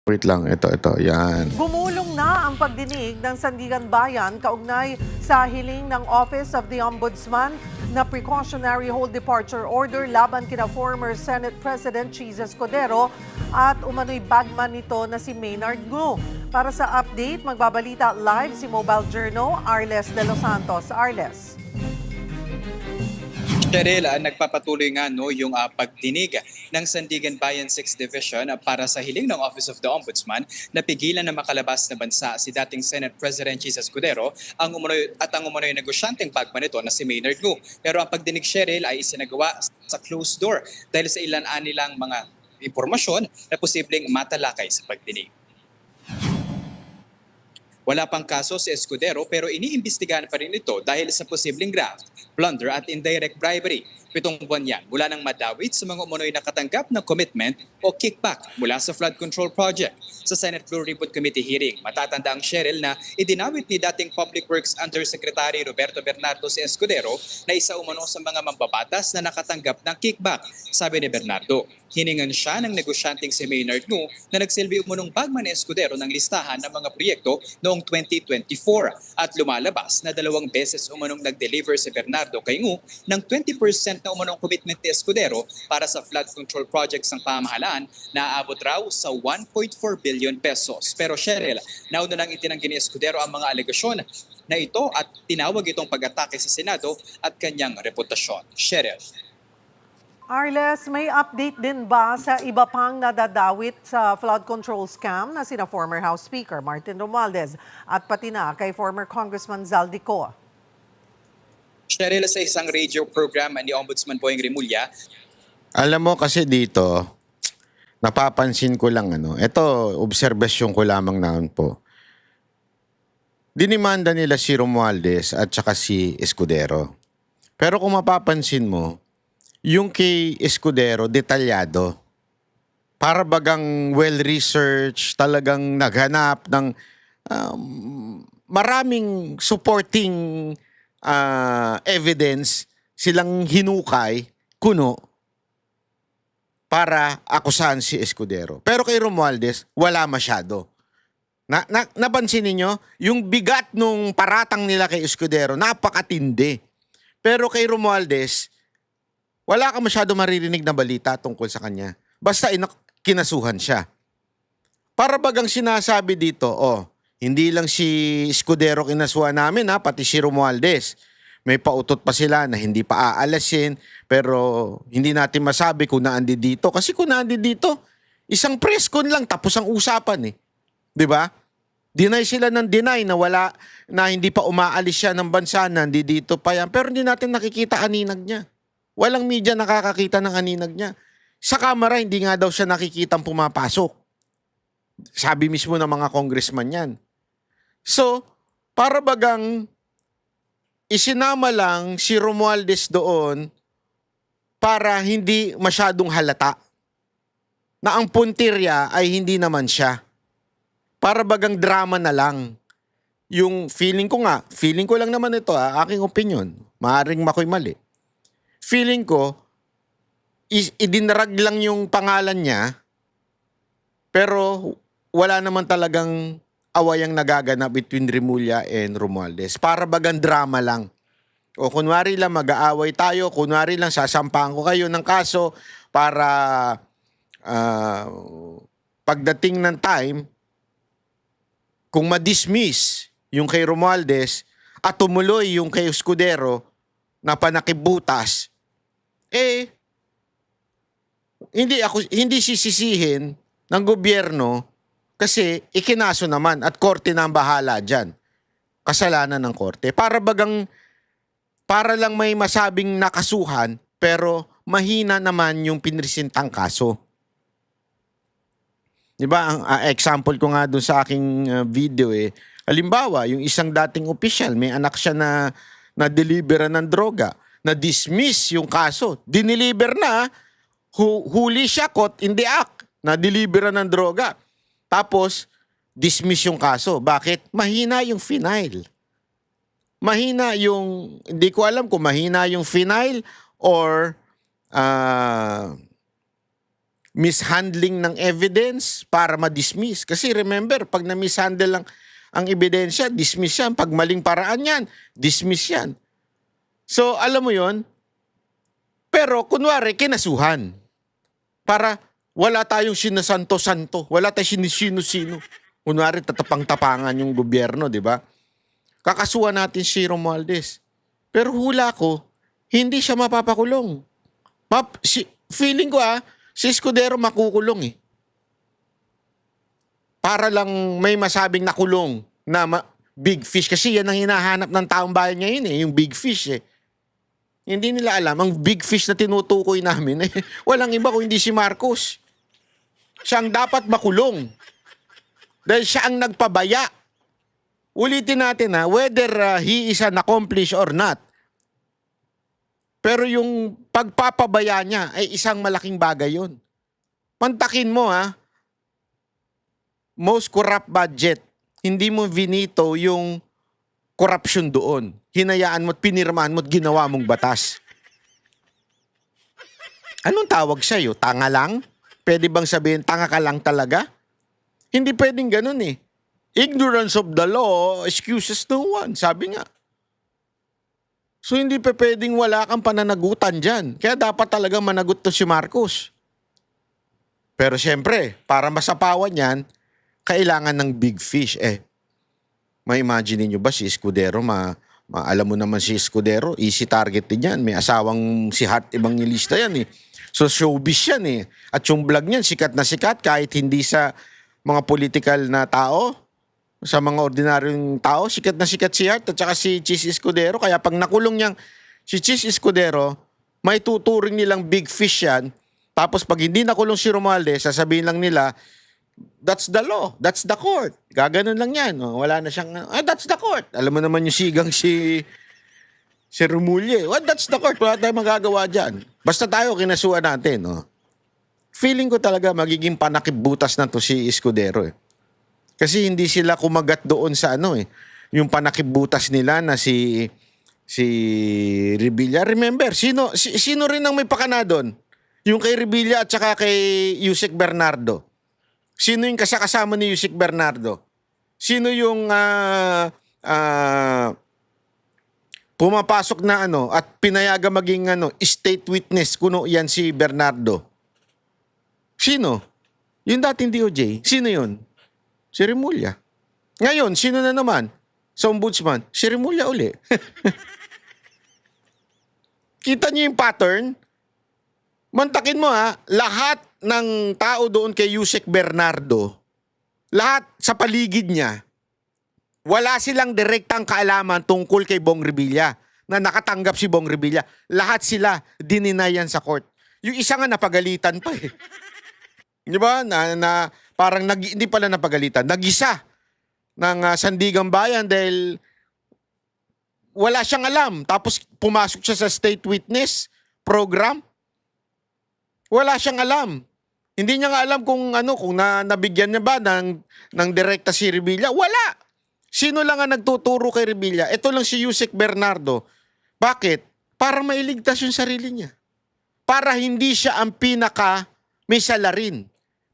Wait lang, ito, yan. Gumulong na ang pagdinig ng Sandigan Bayan kaugnay sa hiling ng Office of the Ombudsman na precautionary hold departure order laban kina former Senate President Cheese Escudero at umano'y bagman nito na si Maynard Ngu. Para sa update, magbabalita live si Mobile Journal, Arles de los Santos. Arles. Cheryl, nagpapatuloy nga yung pagdinig ng Sandigan Bayan 6th Division para sa hiling ng Office of the Ombudsman na pigilan na makalabas na bansa si dating Senate President Cheese Escudero ang umano'y negosyanteng bagman nito na si Maynard Ngu. Pero ang pagdinig, Cheryl, ay isinagawa sa closed door dahil sa ilan nilang mga impormasyon na posibleng matalakay sa pagdinig. Wala pang kaso si Escudero pero iniimbestigahan pa rin ito dahil sa posibleng graft, plunder at indirect bribery. 7 buwan yan mula nang madawit sa mga umunoy nakatanggap ng commitment o kickback mula sa flood control project. Sa Senate Blue Ribbon Committee hearing, matatanda ang Cheryl na idinawit ni dating Public Works Undersecretary Roberto Bernardo si Escudero na isa umano sa mga mambabatas na nakatanggap ng kickback. Sabi ni Bernardo, hiningan siya ng negosyanteng si Maynard Ngu na nagsilbi umunong bagman ni Escudero ng listahan ng mga proyekto noong 2024 at lumalabas na 2 beses umunong nag-deliver si Bernardo kay Ngu ng 20% na umunong commitment ni Escudero para sa flood control projects ng pamahalaan na aabot raw sa 1.4 billion pesos. Pero Cheryl, nauna nang itinanggi ni Escudero ang mga alegasyon na ito at tinawag itong pag-atake sa Senado at kanyang reputasyon. Cheryl. Arles, may update din ba sa iba pang nadadawit sa flood control scam na sina former House Speaker Martin Romualdez at pati na kay former Congressman Zaldico? Cheryl, sa isang radio program ni Ombudsman Boyeng Rimulya. Alam mo kasi dito, napapansin ko lang ito, obserbasyon ko lamang naman po. Dinimanda nila si Romualdez at saka si Escudero. Pero kung mapapansin mo, yung kay Escudero, detalyado. Para bagang well-researched, talagang naghanap ng maraming supporting evidence silang hinukay, kuno, para akusahan si Escudero. Pero kay Romualdez, wala masyado. Napansin niyo yung bigat nung paratang nila kay Escudero, napakatindi. Pero kay Romualdez, wala ka masyado maririnig na balita tungkol sa kanya. Basta kinasuhan siya. Para bagang sinasabi dito, hindi lang si Escudero kinasuhan namin, pati si Romualdez. May pautot pa sila na hindi pa aalasin, pero hindi natin masabi kung naandi dito. Kasi kung naandi dito, isang press con lang tapos ang usapan . 'Di ba? Deny sila ng deny na hindi pa umaalis siya ng bansa, nandi dito pa yan. Pero hindi natin nakikita aninag niya. Walang media nakakakita ng aninag niya. Sa kamera, hindi nga daw siya nakikitang pumapasok. Sabi mismo ng mga congressman yan. So, para bagang isinama lang si Romualdez doon para hindi masyadong halata na ang puntirya ay hindi naman siya. Para bagang drama na lang. Yung feeling ko lang naman ito, aking opinion. Maaring mako'y mali. Feeling ko, idinarag lang yung pangalan niya, pero wala naman talagang awayang nagaganap between Rimulya and Romualdez. Para bagang drama lang. O kunwari lang mag-aaway tayo, kunwari lang sasampahan ko kayo ng kaso para pagdating ng time, kung ma-dismiss yung kay Romualdez at tumuloy yung kay Escudero na panakibutas, hindi sisisihin ng gobyerno kasi ikinaso naman at korte na ang bahala dyan. Kasalanan ng korte. Para lang may masabing nakasuhan pero mahina naman yung pinresentang kaso. Diba? Ang example ko nga dun sa aking video halimbawa, yung isang dating opisyal, may anak siya na na-deliveran ng droga, na-dismiss yung kaso, diniliber na, huli siya, caught in the act, na-deliveran ng droga. Tapos, dismiss yung kaso. Bakit? Mahina yung final. Hindi ko alam kung mahina yung final or mishandling ng evidence para ma-dismiss. Kasi remember, pag na-mishandle lang ang ebidensya, dismiss yan. Pag maling paraan yan, dismiss yan. So, alam mo yon. Pero, kunwari, kinasuhan. Para wala tayong sinasanto-santo. Wala tayong sino-sino. Kunwari, tatapang-tapangan yung gobyerno, di ba? Kakasuhan natin si Romualdez. Pero hula ko, hindi siya mapapakulong. Feeling ko si Escudero makukulong eh. Para lang may masabing nakulong na big fish. Kasi yan ang hinahanap ng taong bayan ngayon eh, yung big fish eh. Hindi nila alam, ang big fish na tinutukoy namin eh, walang iba kung hindi si Marcos. Siya ang dapat makulong. Dahil siya ang nagpabaya. Ulitin natin whether he is an accomplice or not. Pero yung pagpapabaya niya ay isang malaking bagay yun. Pantakin mo most corrupt budget. Hindi mo vinito yung corruption doon. Hinayaan mo at pinirmahan mo at ginawa mong batas. Anong tawag sa'yo? Tanga lang? Pwede bang sabihin, tanga ka lang talaga? Hindi pwedeng ganun eh. Ignorance of the law excuses no one. Sabi nga. So hindi pa pwedeng wala kang pananagutan dyan. Kaya dapat talaga managot to si Marcos. Pero siyempre, para masapawan yan, kailangan ng big fish. Ma-imagine nyo ba si Escudero? Alam mo naman si Escudero, easy target din yan. May asawang si Hart Evangelista yan eh. So showbiz yan eh. At yung vlog niyan, sikat na sikat kahit hindi sa mga political na tao, sa mga ordinaryong tao, sikat na sikat si Hart at saka si Chis Escudero. Kaya pag nakulong niyang si Chis Escudero, may tuturing nilang big fish yan. Tapos pag hindi nakulong si Romualdez, sasabihin lang nila, that's the law, that's the court. Gaganon lang yan. Wala na siyang, that's the court. Alam mo naman yung sigang si Remulla. That's the court. Wala tayong magagawa dyan. Basta tayo, kinasuhan natin. Feeling ko talaga magiging panakipbutas na to si Escudero eh. Kasi hindi sila kumagat doon sa yung panakipbutas nila na si Revilla. Remember, sino rin ang may pakana doon? Yung kay Revilla at saka kay Yusek Bernardo. Sino yung kasama ni Yusek Bernardo? Sino yung pumapasok na at pinayaga maging state witness kuno yan si Bernardo? Sino? Yung dating DOJ. Sino yun? Si Remulla. Ngayon, sino na naman? Sa ombudsman, si Remulla uli. Kita niyo yung pattern? Mantakin mo lahat ng tao doon kay Yusek Bernardo, lahat sa paligid niya, wala silang direktang kaalaman tungkol kay Bong Revilla na nakatanggap si Bong Revilla. Lahat sila dininayan sa court. Yung isa nga napagalitan pa eh. Di ba? Na parang hindi pala napagalitan. Nag-isa ng Sandigang Bayan dahil wala siyang alam. Tapos pumasok siya sa state witness program. Wala siyang alam. Hindi niya nga alam kung nabigyan niya ba ng direkta si Revilla. Wala. Sino lang ang nagtuturo kay Revilla? Ito lang si Yusek Bernardo. Bakit? Para mailigtas yung sarili niya. Para hindi siya ang may salarin.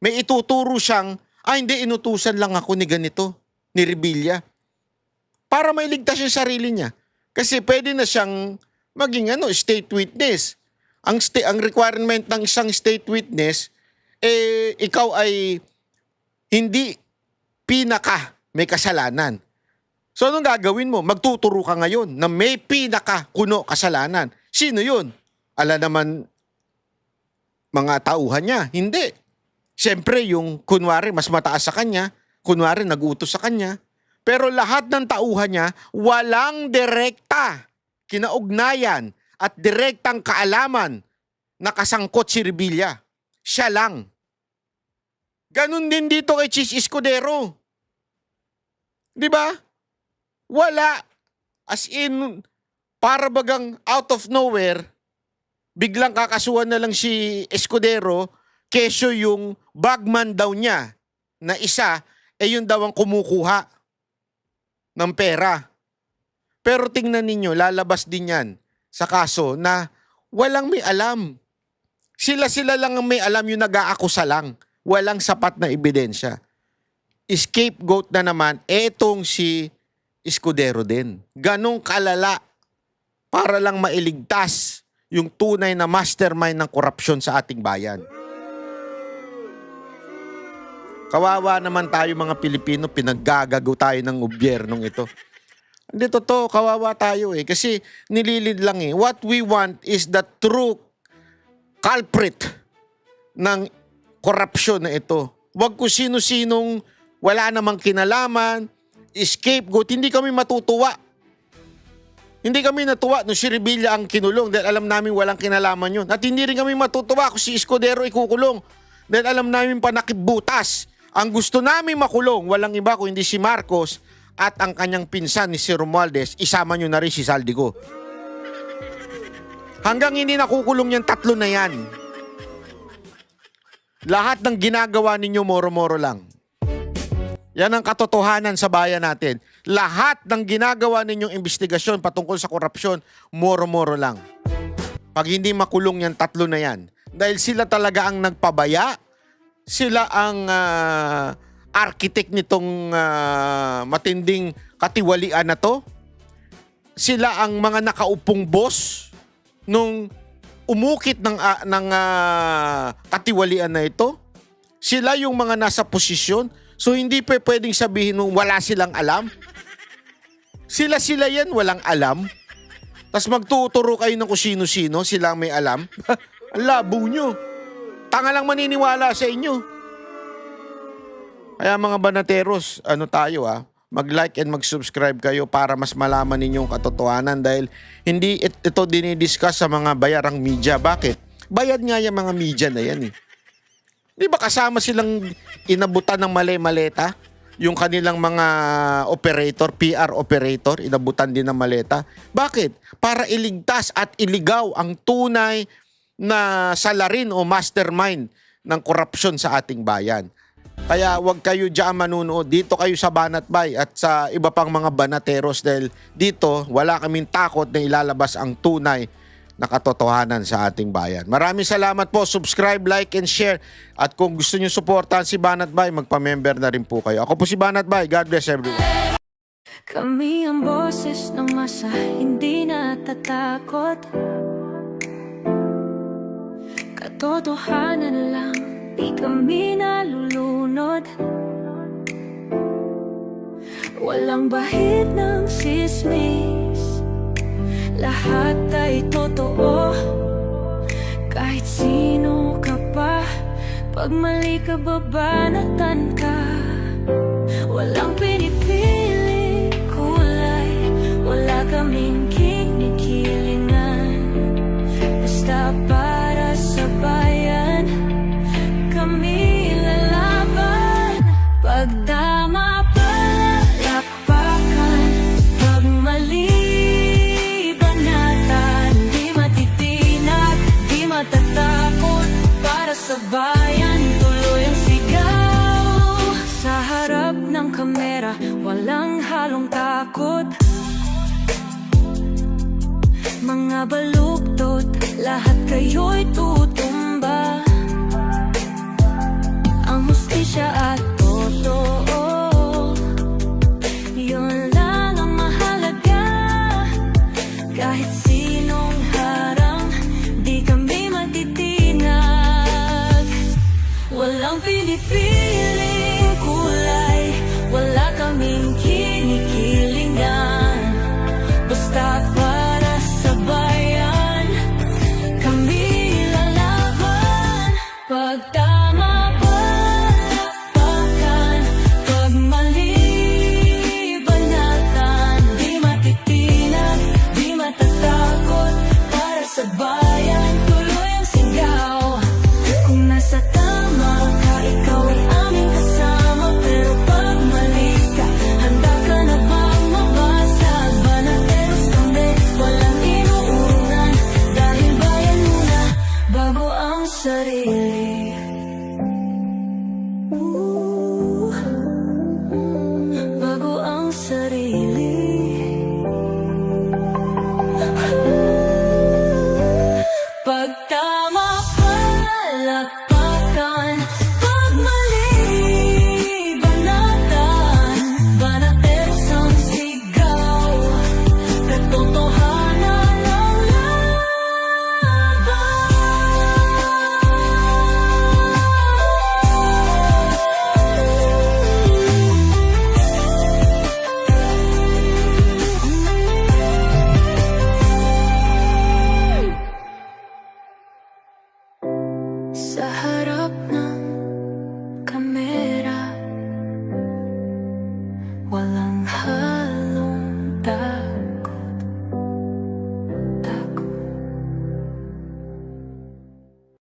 May ituturo siyang, hindi, inutusan lang ako ni ganito, ni Revilla. Para mailigtas yung sarili niya. Kasi pwede na siyang maging state witness. Ang requirement ng isang state witness, ikaw ay hindi may kasalanan. So anong gagawin mo? Magtuturo ka ngayon na may kasalanan. Sino yun? Ala naman mga tauhan niya. Hindi. Siyempre yung kunwari mas mataas sa kanya, kunwari nag-utos sa kanya, pero lahat ng tauhan niya walang direkta kinaugnayan at direktang kaalaman na kasangkot si Revilla. Siya lang. Ganun din dito kay Chis Escudero. Di ba? Wala. As in, para bagang out of nowhere, biglang kakasuhan na lang si Escudero, kesyo yung bagman daw niya na isa, yun daw ang kumukuha ng pera. Pero tingnan ninyo, lalabas din yan sa kaso na walang may alam. Sila lang ang may alam, yung nag-aakusa lang. Walang sapat na ebidensya. Scapegoat na naman, etong si Escudero din. Ganong kalala para lang mailigtas yung tunay na mastermind ng korupsyon sa ating bayan. Kawawa naman tayo mga Pilipino, pinaggagago tayo ng gobyernong ito. Hindi totoo, kawawa tayo eh. Kasi nililid lang eh. What we want is the true culprit ng korupsyon na ito. Huwag ko sino-sinong wala namang kinalaman, scapegoat. Hindi kami matutuwa. Hindi kami natuwa nung si Revilla ang kinulong dahil alam namin walang kinalaman yun. At hindi rin kami matutuwa kung si Escudero ikukulong dahil alam namin panakibutas. Ang gusto namin makulong, walang iba kung hindi si Marcos at ang kanyang pinsan ni si Romualdez, isama nyo na rin si Saldico. Hanggang hindi nakukulong yung tatlo na yan. Lahat ng ginagawa ninyo moro-moro lang. Yan ang katotohanan sa bayan natin. Lahat ng ginagawa ninyong investigasyon patungkol sa korupsyon, moro-moro lang. Pag hindi makulong yan, tatlo na yan. Dahil sila talaga ang nagpabaya, sila ang architect nitong matinding katiwalian na to. Sila ang mga nakaupong boss nung umukit ng katiwalian na ito. Sila yung mga nasa posisyon. So hindi pwedeng sabihin nung wala silang alam. Sila yan, walang alam. Tapos magtuturo kayo ng kung sino-sino, sila ang may alam. Ang labo nyo. Tanga lang maniniwala sa inyo. Kaya mga banateros, mag-like and mag-subscribe kayo para mas malaman ninyong katotohanan dahil hindi ito dinidiscuss sa mga bayarang media. Bakit? Bayad nga yung mga media na yan eh. Di ba kasama silang inabutan ng maleta? Yung kanilang mga operator, PR operator, inabutan din ng maleta. Bakit? Para iligtas at iligaw ang tunay na salarin o mastermind ng korupsyon sa ating bayan. Kaya wag kayo dyan manunood. Dito kayo sa Banatbay at sa iba pang mga banateros dahil dito wala kaming takot na ilalabas ang tunay na katotohanan sa ating bayan. Maraming salamat po. Subscribe, like, and share. At kung gusto nyo suportahan si Banatbay, magpa-member na rin po kayo. Ako po si Banatbay. God bless everyone. Kami ang boses ng masa, hindi natatakot. Katotohanan lang, di kami nalulunod. Walang bahid ng sismis, lahat ay totoo. Kahit sino ka pa, pag mali ka babanatan ka. Walang pinipili kulay, wala kaming kinikilingan. Basta para sa bayan, kami lalaban. Pag tama palakpakan, pag mali banatan. Di matitinag, di matatakot, para sa bayan tuloy ang sigaw. Sa harap ng kamera, walang halong takot. Mga baluktot, lahat kayo'y tuwa.